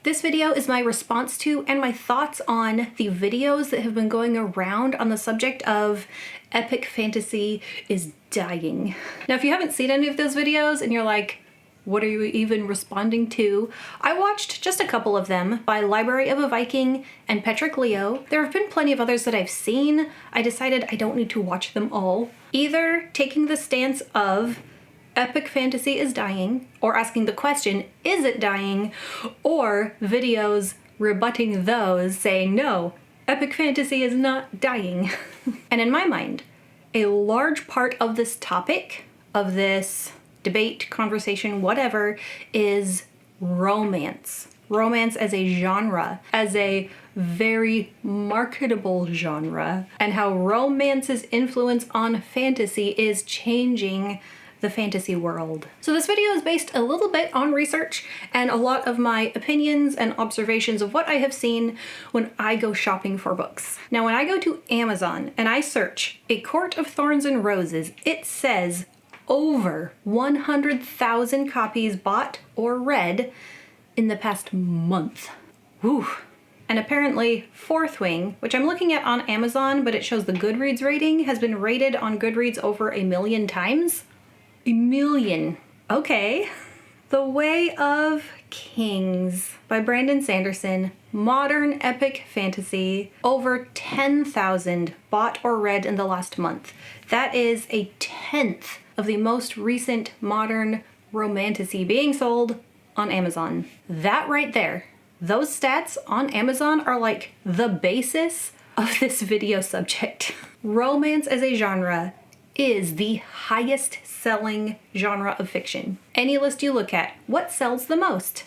This video is my response to and my thoughts on the videos that have been going around on the subject of epic fantasy is dying. Now, if you haven't seen any of those videos and you're like, what are you even responding to? I watched just a couple of them by Library of a Viking and Petrick Leo. There have been plenty of others that I've seen. I decided I don't need to watch them all. Either taking the stance of epic fantasy is dying, or asking the question, is it dying? Or videos rebutting those saying, no, epic fantasy is not dying. And in my mind, a large part of this topic, of this debate, conversation, whatever, is romance. Romance as a genre, as a very marketable genre, and how romance's influence on fantasy is changing the fantasy world. So this video is based a little bit on research and a lot of my opinions and observations of what I have seen when I go shopping for books. Now, when I go to Amazon and I search A Court of Thorns and Roses, it says over 100,000 copies bought or read in the past month. Whew. And apparently Fourth Wing, which I'm looking at on Amazon, but it shows the Goodreads rating, has been rated on Goodreads over 1 million times. 1 million. Okay. The Way of Kings by Brandon Sanderson. Modern epic fantasy. Over 10,000 bought or read in the last month. That is a tenth of the most recent modern romantasy being sold on Amazon. That right there, those stats on Amazon are like the basis of this video subject. Romance as a genre is the highest selling genre of fiction. Any list you look at, what sells the most?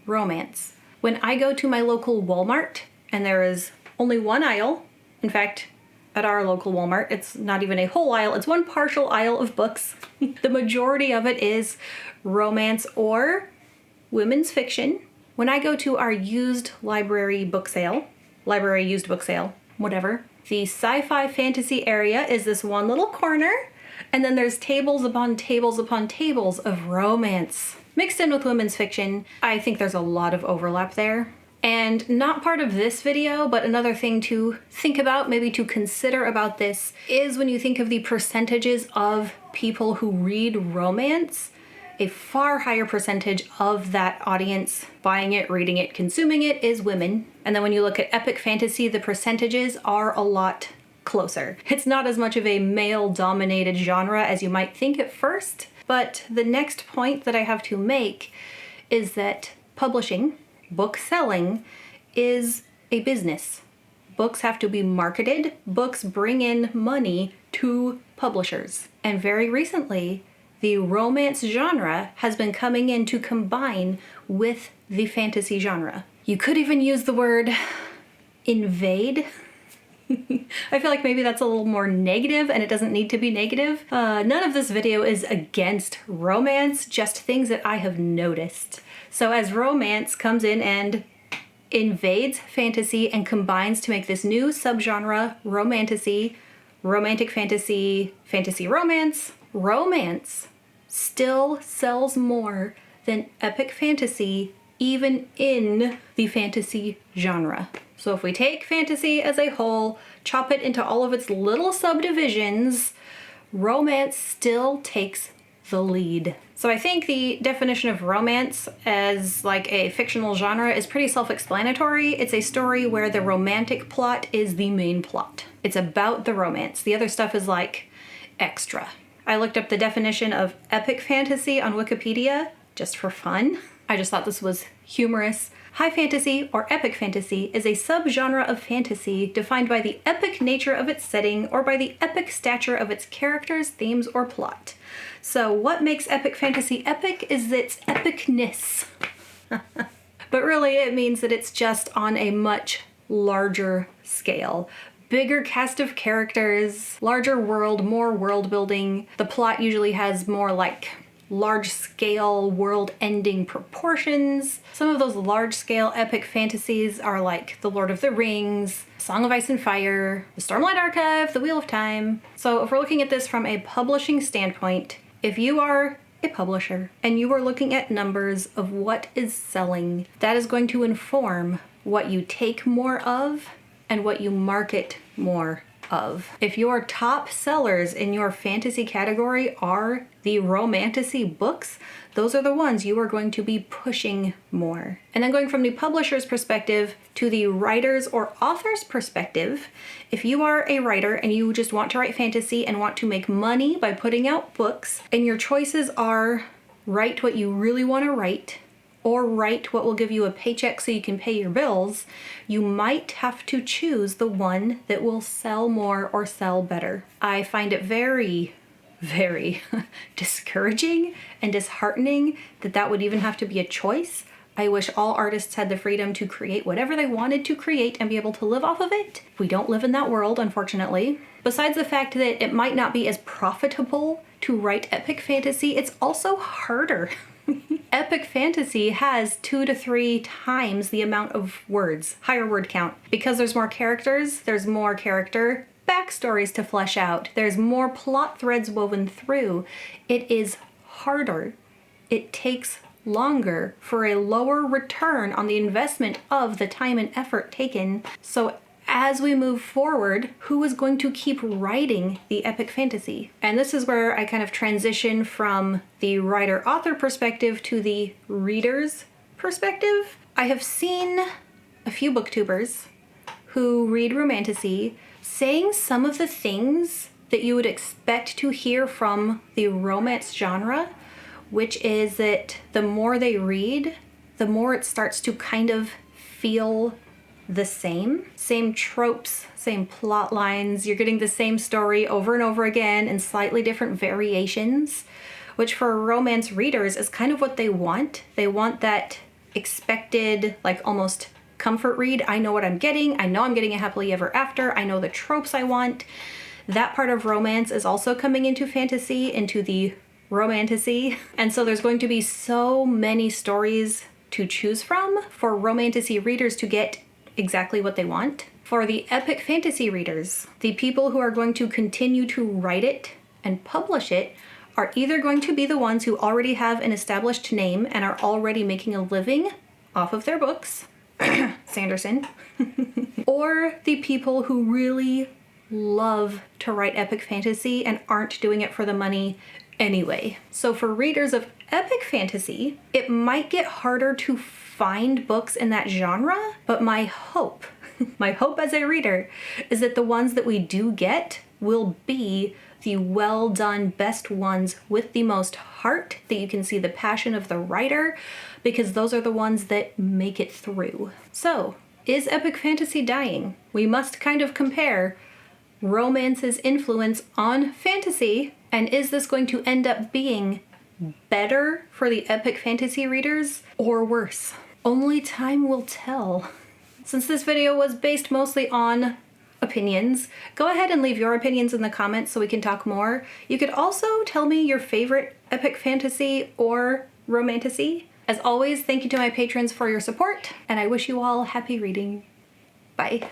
Romance. When I go to my local Walmart and there is only one aisle, in fact, at our local Walmart, it's not even a whole aisle, it's one partial aisle of books. The majority of it is romance or women's fiction. When I go to our used library book sale, library used book sale, whatever, the sci-fi fantasy area is this one little corner, and then there's tables upon tables upon tables of romance mixed in with women's fiction. I think there's a lot of overlap there. And not part of this video, but another thing to think about, maybe to consider about this, is when you think of the percentages of people who read romance, a far higher percentage of that audience buying it, reading it, consuming it is women. And then when you look at epic fantasy, the percentages are a lot closer. It's not as much of a male-dominated genre as you might think at first, but the next point that I have to make is that publishing, book selling, is a business. Books have to be marketed. Books bring in money to publishers. And very recently, the romance genre has been coming in to combine with the fantasy genre. You could even use the word invade. I feel like maybe that's a little more negative, and it doesn't need to be negative. None of this video is against romance, just things that I have noticed. So as romance comes in and invades fantasy and combines to make this new subgenre, romantasy, romantic fantasy, fantasy romance, romance still sells more than epic fantasy, even in the fantasy genre. So if we take fantasy as a whole, chop it into all of its little subdivisions, romance still takes the lead. So I think the definition of romance as like a fictional genre is pretty self-explanatory. It's a story where the romantic plot is the main plot. It's about the romance. The other stuff is like extra. I looked up the definition of epic fantasy on Wikipedia just for fun. I just thought this was humorous. High fantasy, or epic fantasy, is a subgenre of fantasy defined by the epic nature of its setting or by the epic stature of its characters, themes, or plot. So what makes epic fantasy epic is its epicness. But really it means that it's just on a much larger scale. Bigger cast of characters, larger world, more world building. The plot usually has more like large-scale world-ending proportions. Some of those large-scale epic fantasies are like The Lord of the Rings, Song of Ice and Fire, The Stormlight Archive, The Wheel of Time. So if we're looking at this from a publishing standpoint, if you are a publisher and you are looking at numbers of what is selling, that is going to inform what you take more of and what you market more of. If your top sellers in your fantasy category are the romantasy books, those are the ones you are going to be pushing more. And then going from the publisher's perspective to the writer's or author's perspective, if you are a writer and you just want to write fantasy and want to make money by putting out books, and your choices are write what you really want to write, or write what will give you a paycheck so you can pay your bills, you might have to choose the one that will sell more or sell better. I find it very, very discouraging and disheartening that that would even have to be a choice. I wish all artists had the freedom to create whatever they wanted to create and be able to live off of it. We don't live in that world, unfortunately. Besides the fact that it might not be as profitable to write epic fantasy, it's also harder. Epic fantasy has 2 to 3 times the amount of words, higher word count. Because there's more characters, there's more character backstories to flesh out, there's more plot threads woven through. It is harder. It takes longer for a lower return on the investment of the time and effort taken. So as we move forward, who is going to keep writing the epic fantasy? And this is where I kind of transition from the writer-author perspective to the reader's perspective. I have seen a few booktubers who read romantasy saying some of the things that you would expect to hear from the romance genre, which is that the more they read, the more it starts to kind of feel the same tropes, same plot lines. You're getting the same story over and over again in slightly different variations, which for romance readers is kind of what they want. They want that expected, like almost comfort read. I know what I'm getting. I know I'm getting a happily ever after. I know the tropes I want. That part of romance is also coming into fantasy, into the romantasy. And so there's going to be so many stories to choose from for romantasy readers to get exactly what they want. For the epic fantasy readers, the people who are going to continue to write it and publish it are either going to be the ones who already have an established name and are already making a living off of their books, Sanderson, or the people who really love to write epic fantasy and aren't doing it for the money anyway. So for readers of epic fantasy, it might get harder to find books in that genre, but my hope as a reader is that the ones that we do get will be the well done, best ones with the most heart, that you can see the passion of the writer, because those are the ones that make it through. So, is epic fantasy dying? We must kind of compare romance's influence on fantasy, and is this going to end up being better for the epic fantasy readers or worse? Only time will tell. Since this video was based mostly on opinions, go ahead and leave your opinions in the comments so we can talk more. You could also tell me your favorite epic fantasy or romantasy. As always, thank you to my patrons for your support, and I wish you all happy reading. Bye.